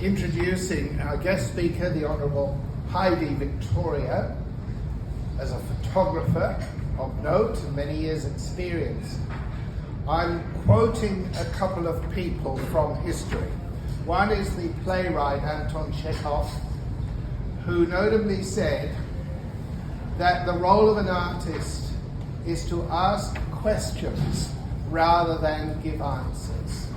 introducing our guest speaker, the Honourable Heidi Victoria, as a photographer of note and many years' experience. I'm quoting a couple of people from history. One is the playwright Anton Chekhov, who notably said that the role of an artist is to ask questions rather than give answers.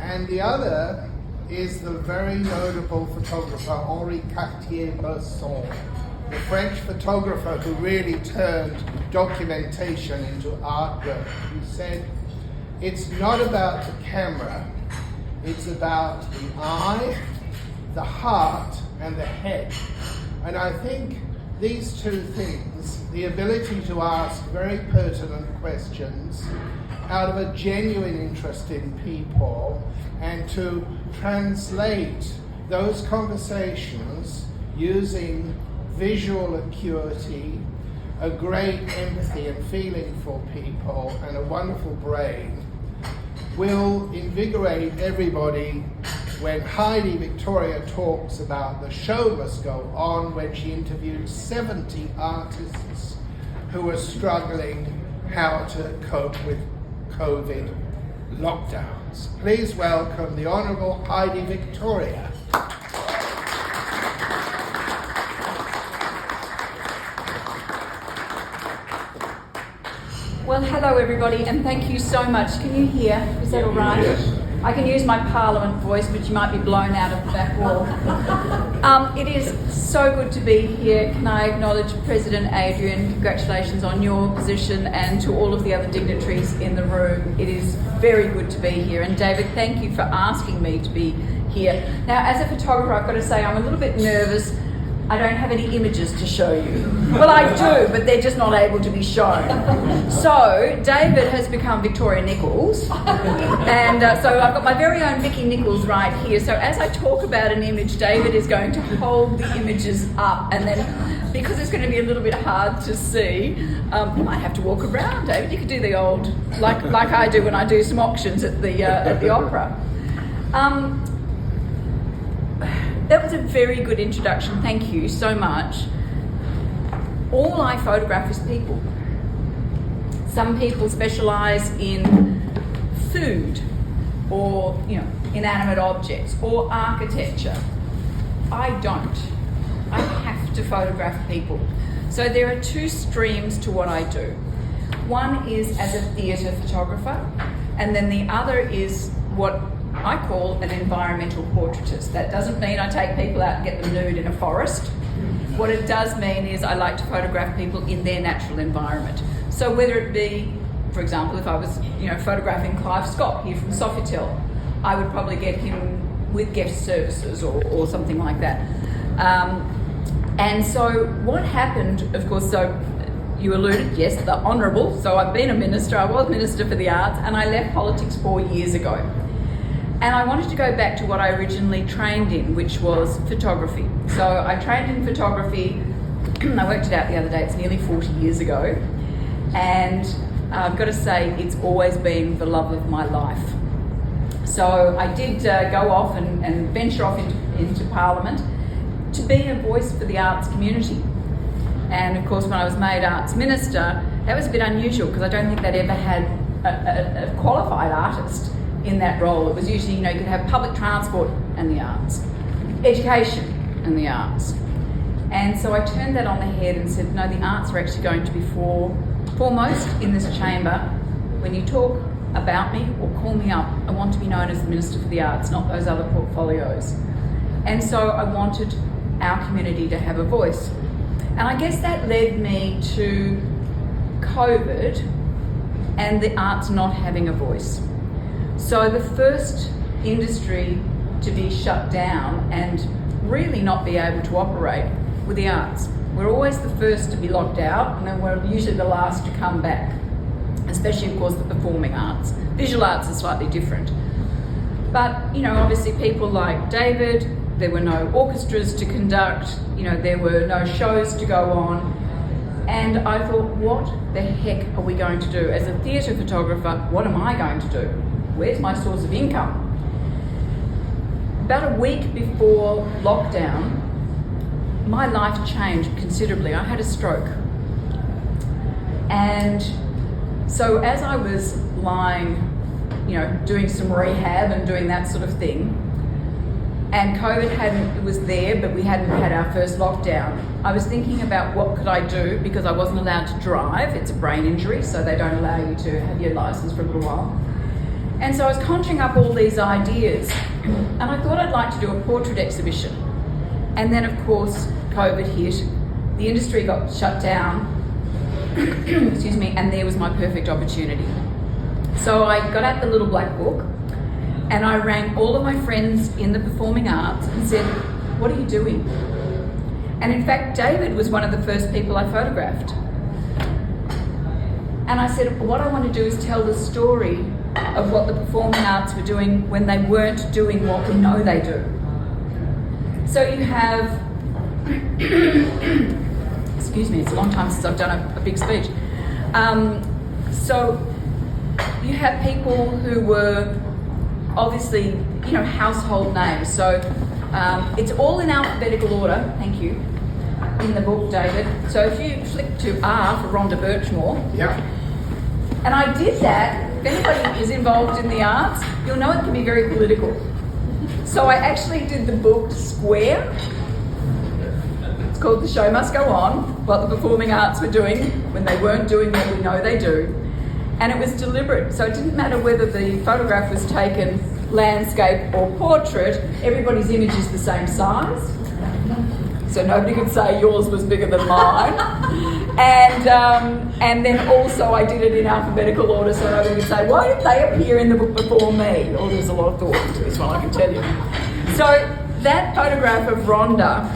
And the other is the very notable photographer Henri Cartier-Bresson, the French photographer who really turned documentation into artwork. He said, "It's not about the camera, it's about the eye, the heart, and the head." And I think these two things, the ability to ask very pertinent questions out of a genuine interest in people and to translate those conversations using visual acuity, a great empathy and feeling for people, and a wonderful brain, will invigorate everybody when Heidi Victoria talks about the show must go on, when she interviewed 70 artists who were struggling how to cope with COVID lockdowns. Please welcome the Honourable Heidi Victoria. Well, hello everybody, and thank you so much. Can you hear? Is that all right? Yes. I can use my Parliament voice, but you might be blown out of the back wall. It is so good to be here. Can I acknowledge President Adrian? Congratulations on your position, and to all of the other dignitaries in the room. It is very good to be here. And David, thank you for asking me to be here. Now, as a photographer, I've got to say I'm a little bit nervous. I don't have any images to show you. Well, I do, but they're just not able to be shown. So David has become Victoria Nichols, and so I've got my very own Vicky Nichols right here. So as I talk about an image, David is going to hold the images up, and then because it's going to be a little bit hard to see, you might have to walk around. David, you could do the old, like I do when I do some auctions at the opera. That was a very good introduction, thank you so much. All I photograph is people. Some people specialise in food or, inanimate objects or architecture. I don't. I have to photograph people. So there are two streams to what I do. One is as a theatre photographer, and then the other is what I call an environmental portraitist. That doesn't mean I take people out and get them nude in a forest. What it does mean is I like to photograph people in their natural environment. So whether it be, for example, if I was photographing Clive Scott here from Sofitel, I would probably get him with guest services or something like that. And so what happened, of course, so you alluded, yes, the Honourable. So I've been a minister, I was Minister for the Arts, and I left politics 4 years ago. And I wanted to go back to what I originally trained in, which was photography. So I trained in photography, I worked it out the other day, it's nearly 40 years ago. And I've got to say, it's always been the love of my life. So I did go off and venture off into Parliament to be a voice for the arts community. And of course, when I was made Arts Minister, that was a bit unusual because I don't think they'd ever had a qualified artist in that role. It was usually, you could have public transport and the arts, education and the arts. And so I turned that on the head and said, no, the arts are actually going to be foremost in this chamber. When you talk about me or call me up, I want to be known as the Minister for the Arts, not those other portfolios. And so I wanted our community to have a voice. And I guess that led me to COVID and the arts not having a voice. So the first industry to be shut down and really not be able to operate were the arts. We're always the first to be locked out, and then we're usually the last to come back, especially, of course, the performing arts. Visual arts are slightly different. But, obviously people like David, there were no orchestras to conduct, there were no shows to go on. And I thought, what the heck are we going to do? As a theatre photographer, what am I going to do? Where's my source of income? about a week before lockdown, my life changed considerably. I had a stroke. And so as I was lying, doing some rehab and doing that sort of thing, and COVID was there, but we hadn't had our first lockdown, I was thinking about what could I do, because I wasn't allowed to drive. It's a brain injury, so they don't allow you to have your license for a little while. And so I was conjuring up all these ideas, and I thought I'd like to do a portrait exhibition. And then, of course, COVID hit, the industry got shut down, excuse me, and there was my perfect opportunity. So I got out the little black book, and I rang all of my friends in the performing arts and said, what are you doing? And in fact, David was one of the first people I photographed. And I said, what I want to do is tell the story of what the performing arts were doing when they weren't doing what we know they do. So you have, excuse me, it's a long time since I've done a big speech. So you have people who were obviously, household names. So it's all in alphabetical order, thank you, in the book, David. So if you flick to R for Rhonda Birchmore. Yeah. And I did that. If anybody is involved in the arts, you'll know it can be very political. So I actually did the book square. It's called The Show Must Go On, what the performing arts were doing when they weren't doing what we know they do. And it was deliberate. So it didn't matter whether the photograph was taken landscape or portrait, everybody's image is the same size. So nobody could say yours was bigger than mine. And then also I did it in alphabetical order, so nobody could say, why did they appear in the book before me? Oh, there's a lot of thought into this one, I can tell you. So that photograph of Rhonda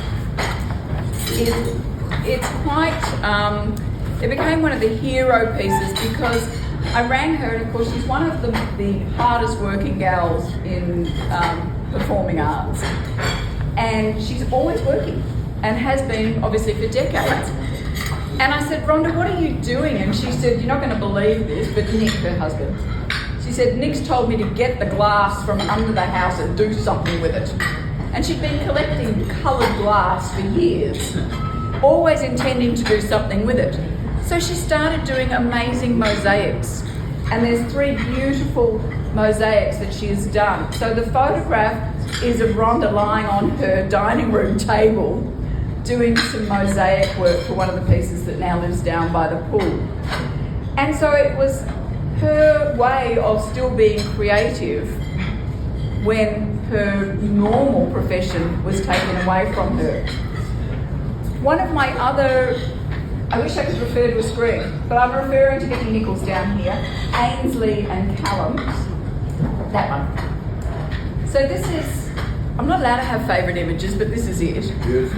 it's quite, it became one of the hero pieces, because I rang her, and of course she's one of the hardest working gals in performing arts. And she's always working, and has been obviously for decades. And I said, Rhonda, what are you doing? And she said, you're not going to believe this, but Nick, her husband, she said, Nick's told me to get the glass from under the house and do something with it. And she'd been collecting coloured glass for years, always intending to do something with it. So she started doing amazing mosaics. And there's 3 beautiful mosaics that she has done. So the photograph is of Rhonda lying on her dining room table doing some mosaic work for one of the pieces that now lives down by the pool. And so it was her way of still being creative when her normal profession was taken away from her. One of my other, I wish I could refer to a screen, but I'm referring to Vicky Nichols down here, Ainsley and Callum, that one. So this is, I'm not allowed to have favourite images, but this is it. Yes.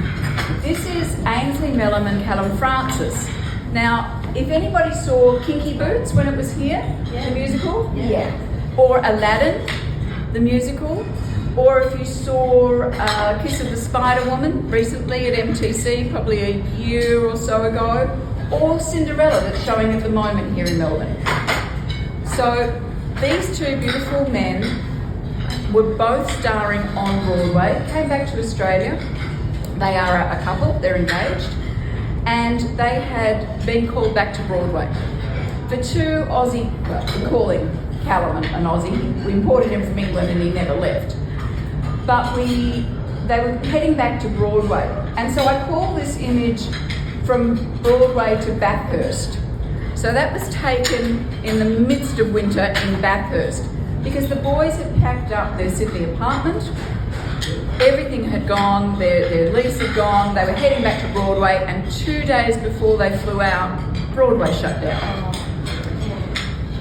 This is Ainsley Mellum and Callum Francis. Now, if anybody saw Kinky Boots when it was here, the musical, or Aladdin, the musical, or if you saw Kiss of the Spider Woman recently at MTC, probably a year or so ago, or Cinderella that's showing at the moment here in Melbourne. So these 2 beautiful men were both starring on Broadway, came back to Australia. They are a couple, they're engaged, and they had been called back to Broadway. For 2 Aussie, well, we're calling Callum an Aussie. We imported him from England and he never left. But they were heading back to Broadway. And so I call this image From Broadway to Bathurst. So that was taken in the midst of winter in Bathurst, because the boys had packed up their Sydney apartment. Everything had gone, their lease had gone, they were heading back to Broadway, and 2 days before they flew out, Broadway shut down.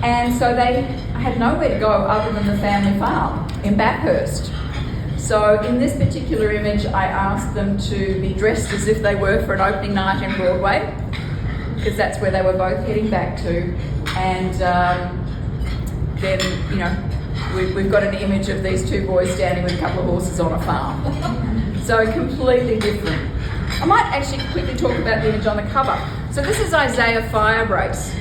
And so they had nowhere to go other than the family farm in Bathurst. So in this particular image, I asked them to be dressed as if they were for an opening night in Broadway, because that's where they were both heading back to. And then, we've got an image of these 2 boys standing with a couple of horses on a farm. So completely different. I might actually quickly talk about the image on the cover. So this is Isaiah Firebrace.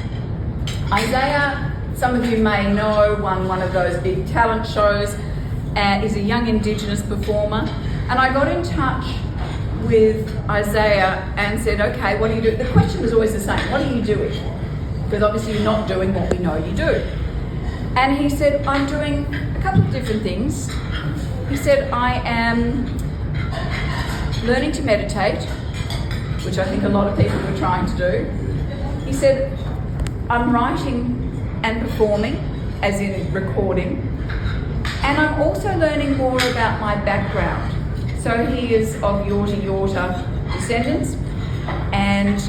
Isaiah, some of you may know, won one of those big talent shows. He's a young Indigenous performer. And I got in touch with Isaiah and said, okay, what do you do? The question was always the same, what are you doing? Because obviously you're not doing what we know you do. And he said, I'm doing a couple of different things. He said, I am learning to meditate, which I think a lot of people are trying to do. He said, I'm writing and performing, as in recording, and I'm also learning more about my background. So he is of Yorta descendants, and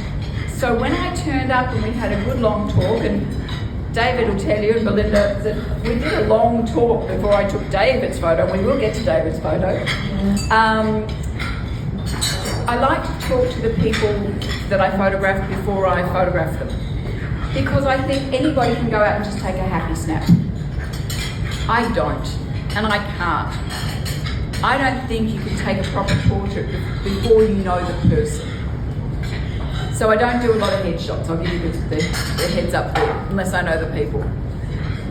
so when I turned up and we had a good long talk, and David will tell you, and Belinda, that we did a long talk before I took David's photo. We will get to David's photo. I like to talk to the people that I photograph before I photograph them, because I think anybody can go out and just take a happy snap. I don't, and I can't. I don't think you can take a proper portrait before you know the person. So I don't do a lot of headshots. I'll give you the heads up there, unless I know the people.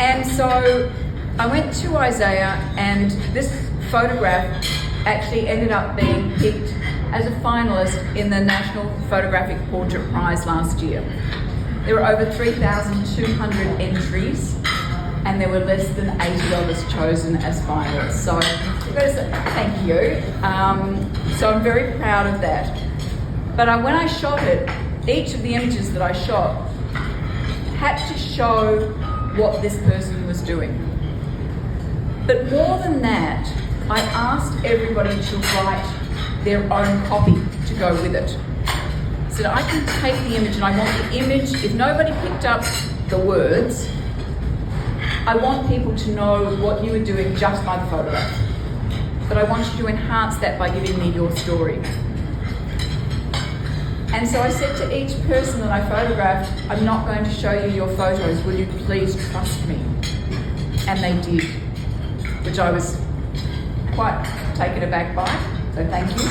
And so I went to Isaiah, and this photograph actually ended up being picked as a finalist in the National Photographic Portrait Prize last year. There were over 3,200 entries, and there were less than $80 chosen as finalists. So I've got to say thank you. So I'm very proud of that. But when I shot it, each of the images that I shot had to show what this person was doing. But more than that, I asked everybody to write their own copy to go with it. So that I can take the image, and I want the image, if nobody picked up the words, I want people to know what you were doing just by the photograph. But I want you to enhance that by giving me your story. And so I said to each person that I photographed, I'm not going to show you your photos, will you please trust me? And they did, which I was quite taken aback by, so thank you.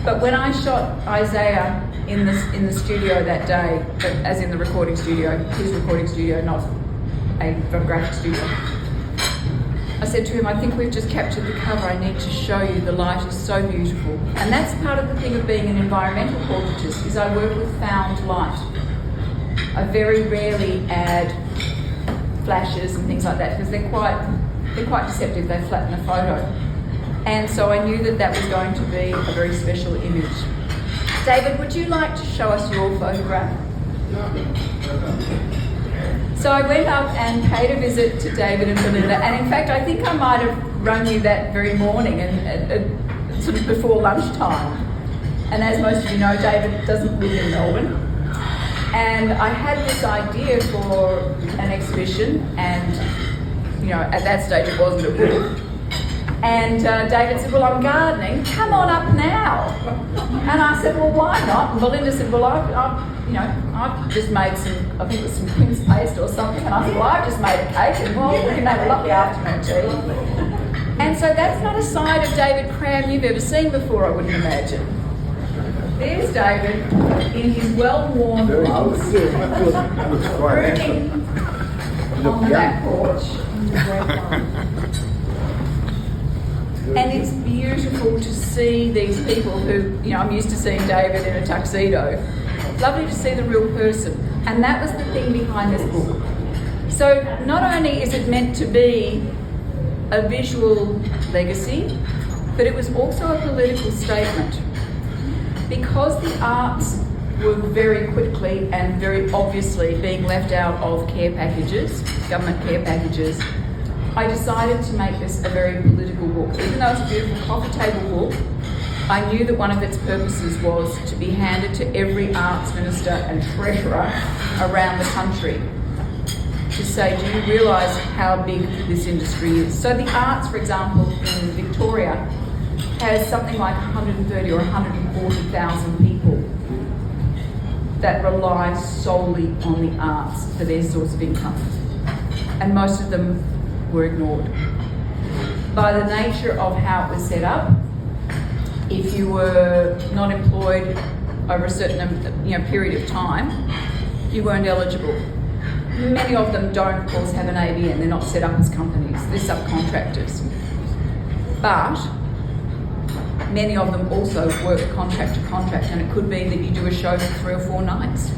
But when I shot Isaiah in the studio that day, as in the recording studio, his recording studio, not a photographic studio, I said to him, I think we've just captured the cover. I need to show you, the light is so beautiful. And that's part of the thing of being an environmental portraitist, is I work with found light. I very rarely add flashes and things like that, because they're quite deceptive. They flatten the photo. And so I knew that was going to be a very special image. David, would you like to show us your photograph? So I went up and paid a visit to David and Belinda, and in fact I think I might have rung you that very morning, and sort of before lunchtime. And as most of you know, David doesn't live in Melbourne. And I had this idea for an exhibition, and you know, at that stage it wasn't a book. And David said, well, I'm gardening, come on up now. And I said, well, why not? And Belinda said, well, I've just made some, I think it was some quince paste or something. And I said, well, I've just made a cake, and well, we can have a lovely afternoon tea. And so that's not a side of David Cram you've ever seen before, I wouldn't imagine. There's David in his well-worn clothes, brooding on the back porch. And it's beautiful to see these people who, you know, I'm used to seeing David in a tuxedo. Lovely to see the real person. And that was the thing behind this book. So not only is it meant to be a visual legacy, but it was also a political statement. Because the arts were very quickly and very obviously being left out of care packages, government care packages, I decided to make this a very political book. Even though it's a beautiful coffee table book, I knew that one of its purposes was to be handed to every arts minister and treasurer around the country to say, do you realise how big this industry is? So the arts, for example, in Victoria has something like 130 or 140,000 people that rely solely on the arts for their source of income. And most of them were ignored. By the nature of how it was set up, if you were not employed over a certain period of time, you weren't eligible. Many of them don't, of course, have an ABN. They're not set up as companies. They're subcontractors. But many of them also work contract to contract, and it could be that you do a show for 3 or 4 nights.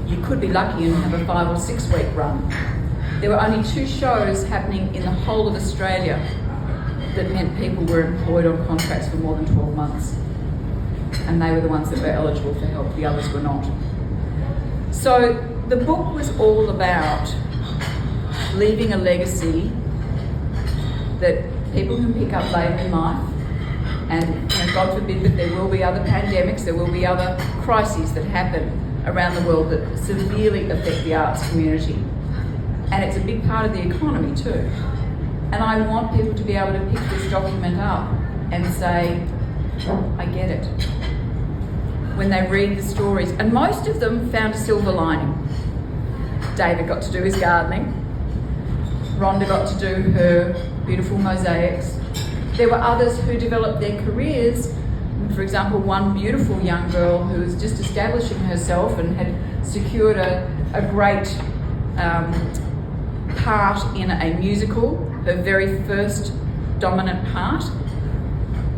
You could be lucky and have a 5 or 6 week run. There were only 2 shows happening in the whole of Australia that meant people were employed on contracts for more than 12 months. And they were the ones that were eligible for help, the others were not. So the book was all about leaving a legacy that people can pick up later in life. And God forbid that there will be other pandemics, there will be other crises that happen around the world that severely affect the arts community. And it's a big part of the economy too. And I want people to be able to pick this document up and say, I get it. When they read the stories. And most of them found a silver lining. David got to do his gardening. Rhonda got to do her beautiful mosaics. There were others who developed their careers. For example, one beautiful young girl who was just establishing herself and had secured a great part in a musical, her very first dominant part,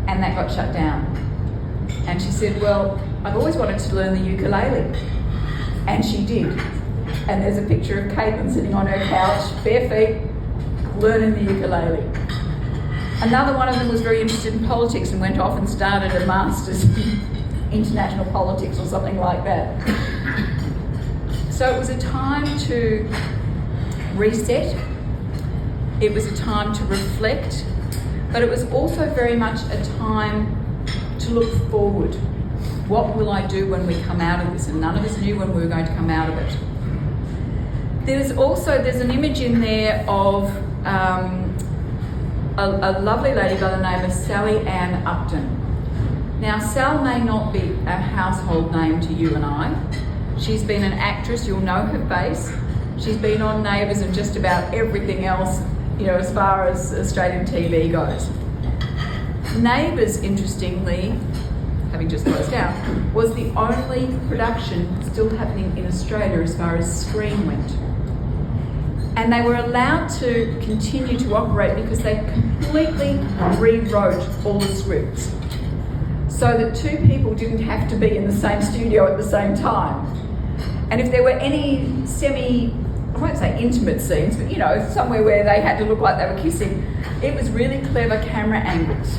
and that got shut down. And she said, well, I've always wanted to learn the ukulele. And she did. And there's a picture of Caitlin sitting on her couch, bare feet, learning the ukulele. Another one of them was very interested in politics and went off and started a master's in international politics or something like that. So it was a time to reset. It was a time to reflect, but it was also very much a time to look forward. What will I do when we come out of this? And none of us knew when we were going to come out of it. There's an image in there of a lovely lady by the name of Sally Ann Upton. Now, Sal may not be a household name to you and I. She's been an actress, you'll know her face. She's been on Neighbours and just about everything else, as far as Australian TV goes. Neighbours, interestingly, having just closed down, was the only production still happening in Australia as far as screen went. And they were allowed to continue to operate because they completely rewrote all the scripts so that 2 people didn't have to be in the same studio at the same time. And if there were any I won't say intimate scenes, but somewhere where they had to look like they were kissing, it was really clever camera angles.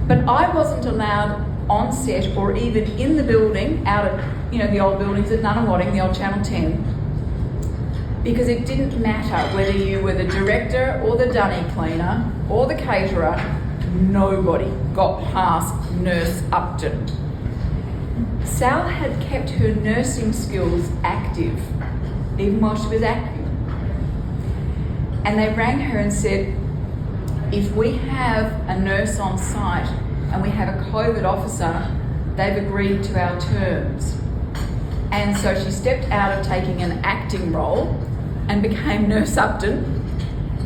But I wasn't allowed on set or even in the building, out at the old buildings at Nunawading, the old Channel 10, because it didn't matter whether you were the director or the dunny cleaner or the caterer, nobody got past Nurse Upton. Sal had kept her nursing skills active, even while she was acting. And they rang her and said, if we have a nurse on site and we have a COVID officer, they've agreed to our terms. And so she stepped out of taking an acting role and became Nurse Upton,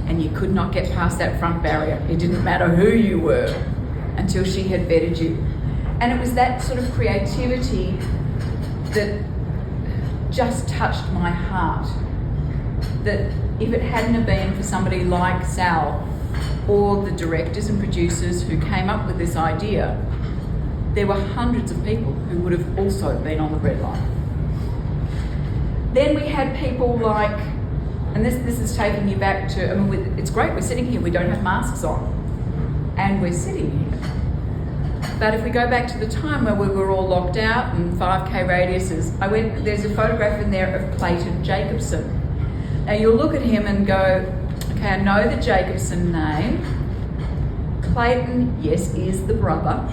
and you could not get past that front barrier. It didn't matter who you were until she had vetted you. And it was that sort of creativity that just touched my heart. That if it hadn't have been for somebody like Sal or the directors and producers who came up with this idea, there were hundreds of people who would have also been on the red line. Then we had people like, and this is taking you back to, it's great, we're sitting here, we don't have masks on, and we're sitting here. But if we go back to the time where we were all locked out and 5K radiuses, there's a photograph in there of Clayton Jacobson. Now you'll look at him and go, okay, I know the Jacobson name. Clayton, yes, is the brother.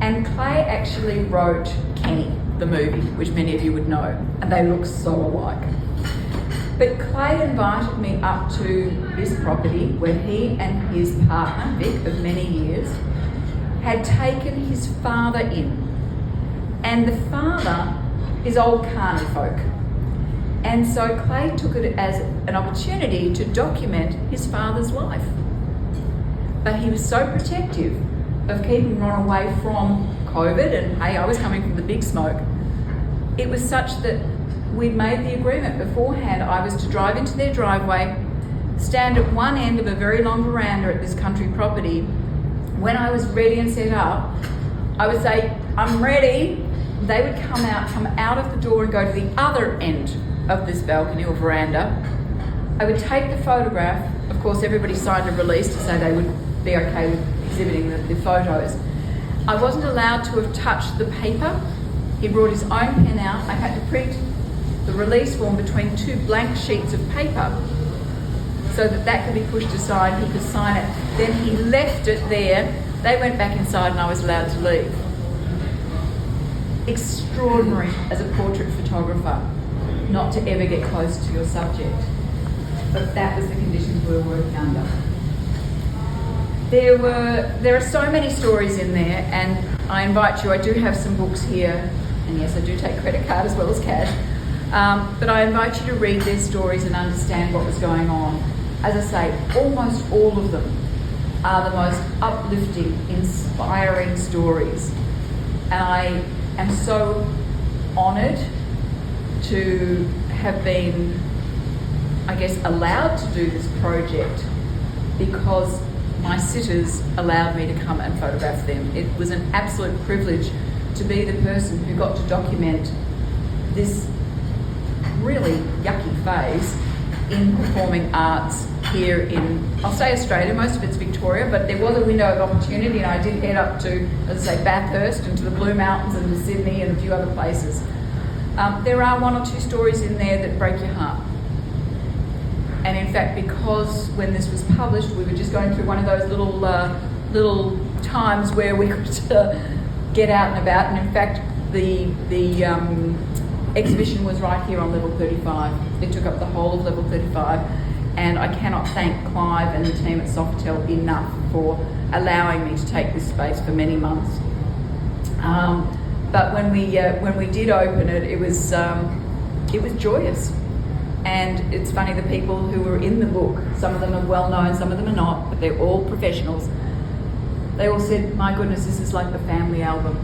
And Clay actually wrote Kenny, the movie, which many of you would know, and they look so alike. But Clay invited me up to this property where he and his partner, Vic, of many years, had taken his father in. And the father is old carny folk. And so Clay took it as an opportunity to document his father's life. But he was so protective of keeping Ron away from COVID, and hey, I was coming from the big smoke. It was such that we'd made the agreement beforehand. I was to drive into their driveway, stand at one end of a very long veranda at this country property. When I was ready and set up, I would say, I'm ready. They would come out of the door and go to the other end of this balcony or veranda. I would take the photograph. Of course, everybody signed a release to say they would be okay with exhibiting the photos. I wasn't allowed to have touched the paper. He brought his own pen out. I had to print the release form between two blank sheets of paper so that could be pushed aside, he could sign it. Then he left it there. They went back inside and I was allowed to leave. Extraordinary as a portrait photographer not to ever get close to your subject. But that was the conditions we were working under. There are so many stories in there, and I invite you, I do have some books here, and yes, I do take credit card as well as cash, but I invite you to read their stories and understand what was going on. As I say, almost all of them are the most uplifting, inspiring stories. And I am so honoured to have been, I guess, allowed to do this project because my sitters allowed me to come and photograph them. It was an absolute privilege to be the person who got to document this really yucky phase in performing arts here in, I'll say Australia, most of it's Victoria, but there was a window of opportunity and I did head up to, as I say, Bathurst and to the Blue Mountains and to Sydney and a few other places. There are one or two stories in there that break your heart. And in fact, because when this was published, we were just going through one of those little times where we could get out and about. And in fact, the exhibition was right here on level 35. It took up the whole of level 35. And I cannot thank Clive and the team at Sofitel enough for allowing me to take this space for many months. But when we did open it, it was joyous. And it's funny, the people who were in the book, some of them are well known, some of them are not, but they're all professionals. They all said, my goodness, this is like the family album.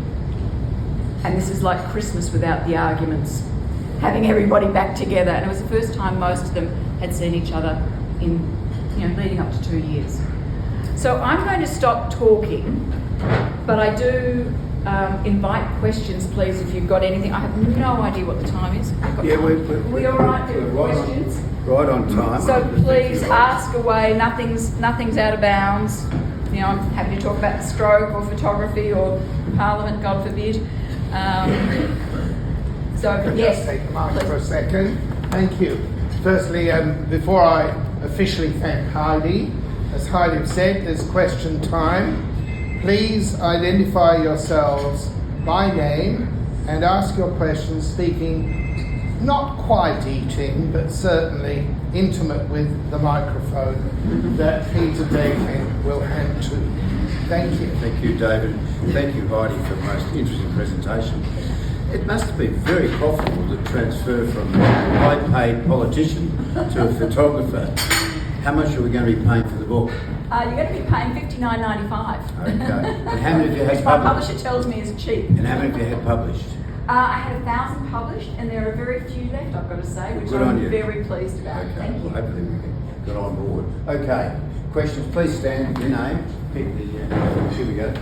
And this is like Christmas without the arguments, having everybody back together. And it was the first time most of them had seen each other in, leading up to 2 years. So I'm going to stop talking, but I do invite questions, please, if you've got anything. I have no idea what the time is. We all right with questions? Right on time. So please ask away. Nothing's out of bounds. I'm happy to talk about the stroke or photography or Parliament, God forbid. Just take the mic for a second. Thank you. Firstly, before I officially thank Heidi, as Heidi said, there's question time. Please identify yourselves by name and ask your questions speaking not quite eating, but certainly intimate with the microphone that Peter David will hand to. Thank you. Thank you, David. Thank you, Heidi, for the most interesting presentation. It must have been very profitable to transfer from a high-paid politician to a photographer. How much are we going to be paying for the book? You're going to be paying $59.95. Okay. And how many have you had Which my published? publisher tells me is cheap. And how many have you had published? I had 1,000 published, and there are very few left, I've got to say, which I'm very pleased about. Okay. Thank you. Well, hopefully we can get on board. Okay. Questions? Please stand. Your name. Pick the. Here we go.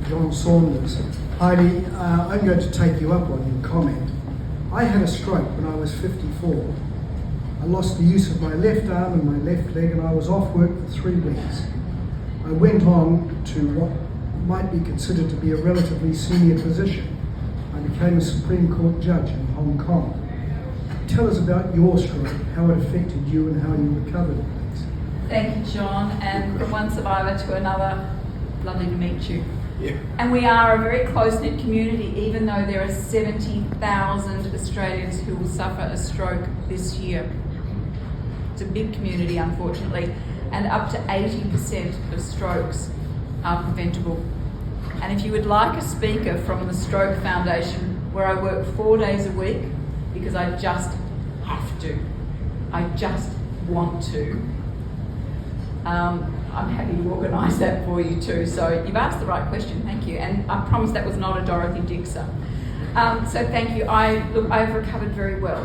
John Saunders. Heidi, I'm going to take you up on your comment. I had a stroke when I was 54. I lost the use of my left arm and my left leg, and I was off work for 3 weeks. I went on to what might be considered to be a relatively senior position. I became a Supreme Court judge in Hong Kong. Tell us about your stroke, how it affected you and how you recovered, please. Thank you, John, and from one survivor to another, lovely to meet you. Yeah. And we are a very close-knit community, even though there are 70,000 Australians who will suffer a stroke this year. It's a big community, unfortunately, and up to 80% of strokes are preventable. And if you would like a speaker from the Stroke Foundation, where I work 4 days a week, because I just have to, I just want to, I'm happy to organise that for you too. So you've asked the right question, thank you. And I promise that was not a Dorothy Dixer. So thank you. I've recovered very well.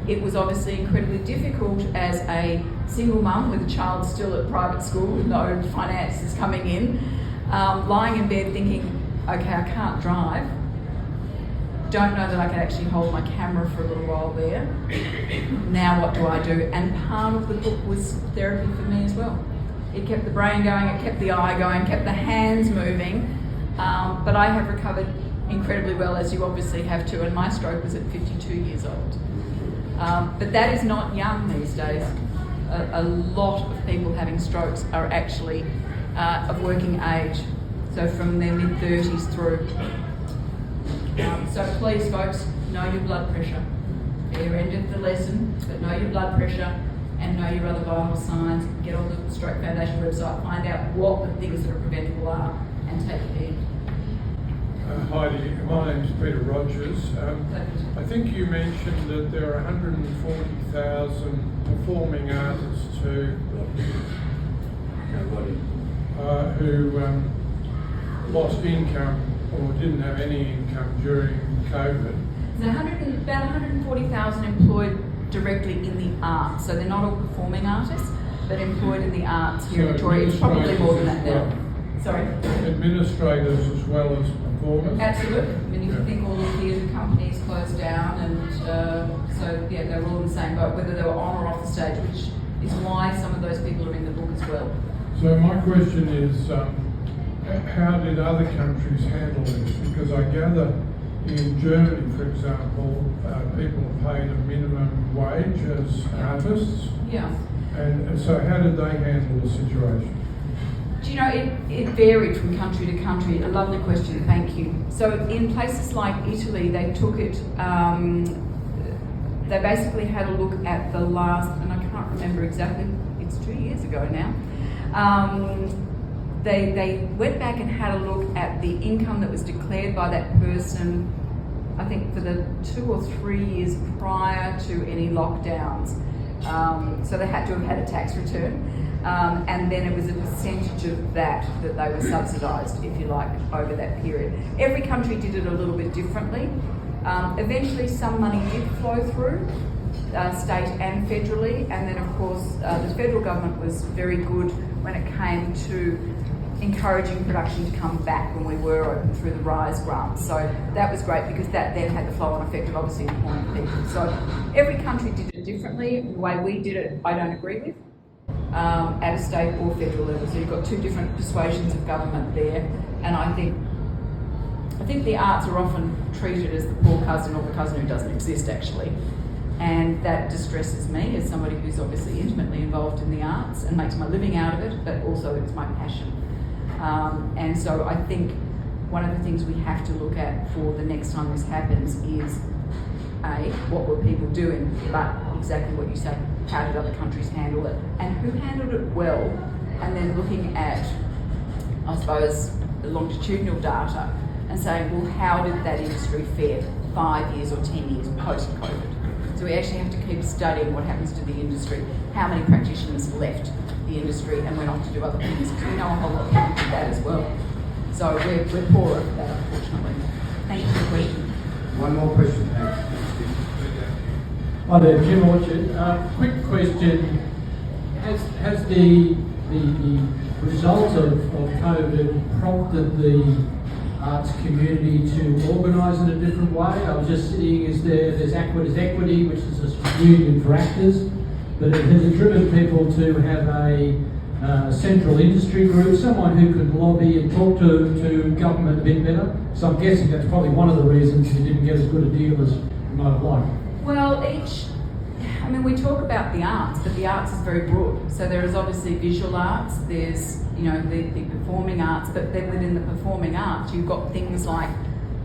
It was obviously incredibly difficult as a single mum with a child still at private school with no finances coming in, lying in bed thinking, okay, I can't drive. Don't know that I can actually hold my camera for a little while there. Now what do I do? And part of the book was therapy for me as well. It kept the brain going, it kept the eye going, kept the hands moving. But I have recovered incredibly well, as you obviously have too, and my stroke was at 52 years old. But that is not young these days. A lot of people having strokes are actually of working age, so from their mid-30s through. So please, folks, know your blood pressure. Fair end of the lesson, but know your blood pressure and know your other vital signs. Get on the Stroke Foundation website, find out what the things that are preventable are, and take heed. Heidi, my name's Peter Rogers. I think you mentioned that there are 140,000 performing artists who lost income or didn't have any income during COVID. There's about 140,000 employed directly in the arts, so they're not all performing artists, but employed in the arts here in Victoria. It's probably more than that now. Sorry? Administrators as well as performers? Absolutely. I mean, if you think all the theatre companies closed down, and so yeah, they were all in the same boat, whether they were on or off the stage, which is why some of those people are in the book as well. So my question is, how did other countries handle this? Because I gather in Germany, for example, people are paid a minimum wage as artists. Yeah. And so how did they handle the situation? Do you know, it varied from country to country. A lovely question, thank you. So in places like Italy, they took it, they basically had a look at the last, and I can't remember exactly, it's 2 years ago now. They went back and had a look at the income that was declared by that person, I think for the 2 or 3 years prior to any lockdowns. So they had to have had a tax return. And then it was a percentage of that they were subsidised, if you like, over that period. Every country did it a little bit differently. Eventually some money did flow through, state and federally, and then of course the federal government was very good when it came to encouraging production to come back when we were open through the RISE grant. So that was great because that then had the flow-on effect of obviously employing people. So every country did it differently. The way we did it, I don't agree with. At a state or federal level. So you've got two different persuasions of government there, and I think the arts are often treated as the poor cousin or the cousin who doesn't exist actually, and that distresses me as somebody who's obviously intimately involved in the arts and makes my living out of it, but also it's my passion. And so I think one of the things we have to look at for the next time this happens is what were people doing, but exactly what you say, how did other countries handle it, and who handled it well, and then looking at, I suppose, the longitudinal data and saying, well, how did that industry fare 5 years or 10 years post-COVID? So we actually have to keep studying what happens to the industry, how many practitioners left the industry and went off to do other things, because we know a whole lot about that as well. So we're poorer for that, unfortunately. Thank you for the question. One more question, thanks. Hi there, Jim Orchard. Quick question: Has the result of COVID prompted the arts community to organise in a different way? I was just seeing there's equity, which is a union for actors, but has it driven people to have a central industry group, someone who could lobby and talk to government a bit better? So I'm guessing that's probably one of the reasons you didn't get as good a deal as you might have liked. Well, we talk about the arts, but the arts is very broad. So there is obviously visual arts, there's, the performing arts, but then within the performing arts, you've got things like,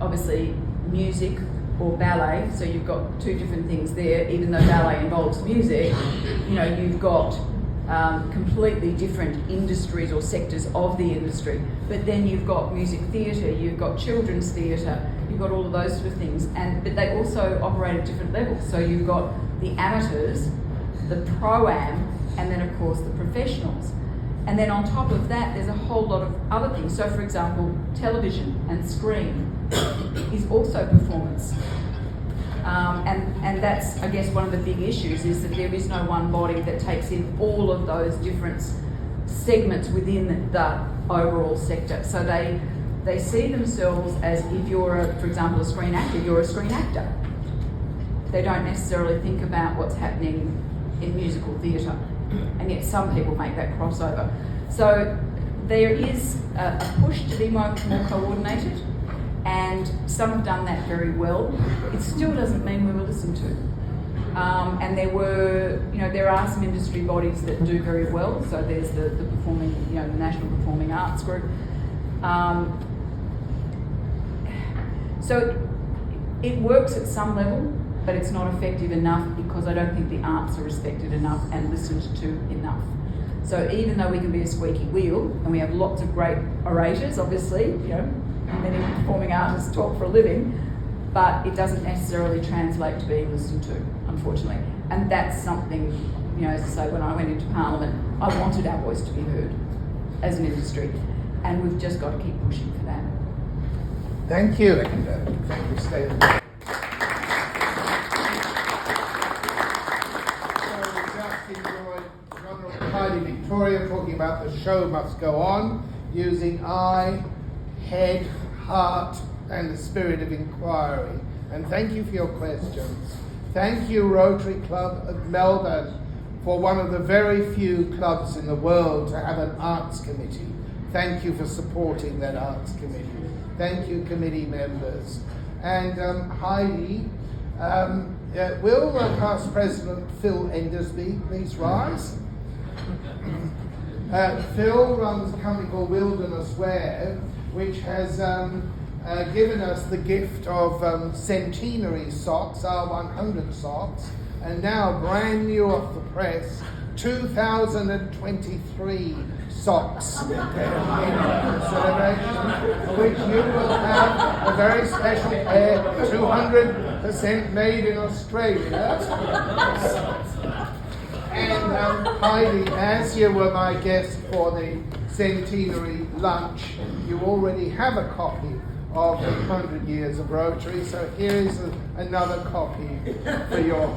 obviously, music or ballet. So you've got two different things there, even though ballet involves music, you've got completely different industries or sectors of the industry. But then you've got music theatre, you've got children's theatre, you've got all of those sort of things, but they also operate at different levels. So you've got the amateurs, the pro-am, and then of course the professionals. And then on top of that, there's a whole lot of other things. So for example, television and screen is also performance. And that's, I guess, one of the big issues, is that there is no one body that takes in all of those different segments within the overall sector. So they see themselves as, if you're, for example, a screen actor, you're a screen actor. They don't necessarily think about what's happening in musical theatre, and yet some people make that crossover. So there is a push to be more coordinated, and some have done that very well. It still doesn't mean we were listened to. And there are some industry bodies that do very well. So there's the performing, the National Performing Arts Group. So it works at some level, but it's not effective enough, because I don't think the arts are respected enough and listened to enough. So even though we can be a squeaky wheel, and we have lots of great orators, obviously, many performing artists talk for a living, but it doesn't necessarily translate to being listened to, unfortunately. And that's something, as I say, when I went into Parliament, I wanted our voice to be heard as an industry, and we've just got to keep pushing for that. Thank you. Thank you, Stephen. Heidi Victoria talking about the show must go on, using eye, head, heart, and the spirit of inquiry. And thank you for your questions. Thank you, Rotary Club of Melbourne, for one of the very few clubs in the world to have an arts committee. Thank you for supporting that arts committee. Thank you, committee members. And Heidi, will past President Phil Endersby please rise? Phil runs a company called Wilderness Wear, which has given us the gift of centenary socks, our 100 socks, and now brand new off the press, 2023 socks in celebration, which you will have a very special pair, 200% made in Australia. And Heidi, as you were my guest for the centenary lunch, you already have a copy of the 100 years of Rotary, so here is another copy for your...